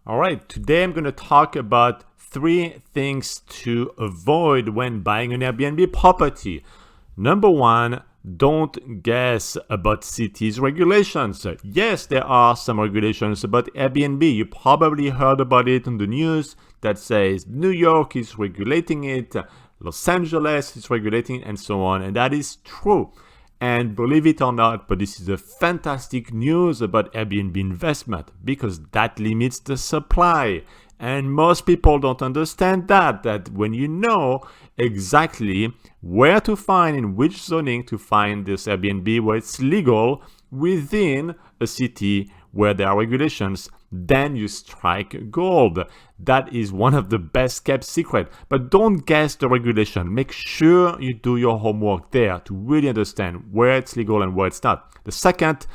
All right, today I'm going to talk about 3 things to avoid when buying an Airbnb property. Number 1, don't guess about cities regulations. Yes, there are some regulations about Airbnb. You probably heard about it on the news that says New York is regulating it, Los Angeles is regulating it, and so on. And that is true. And believe it or not, but this is a fantastic news about Airbnb investment because that limits the supply. And most people don't understand that when you know exactly where to find, in which zoning to find this Airbnb where it's legal within a city where there are regulations, then you strike gold. That is one of the best kept secret. But don't guess the regulation. Make sure you do your homework there to really understand where it's legal and where it's not. The second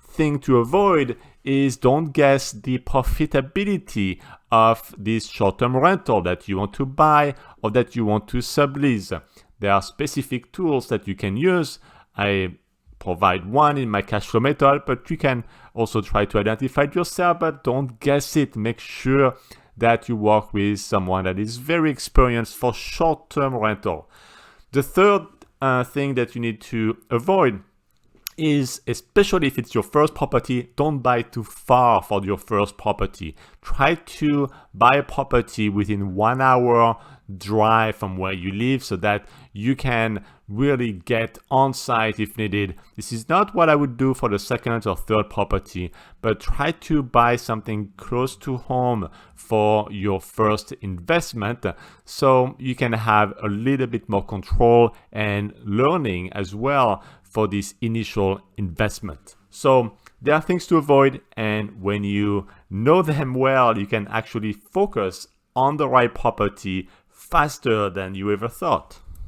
thing to avoid is don't guess the profitability of this short-term rental that you want to buy or that you want to sublease. There are specific tools that you can use. I provide one in my cash flow method, but you can also try to identify it yourself, but don't guess it. Make sure that you work with someone that is very experienced for short-term rental. The third thing that you need to avoid is, especially if it's your first property, don't buy too far for your first property. Try to buy a property within 1 hour drive from where you live so that you can really get on site if needed. This is not what I would do for the second or third property, but try to buy something close to home for your first investment so you can have a little bit more control and learning as well for this initial investment. So there are things to avoid, and when you know them well, you can actually focus on the right property faster than you ever thought.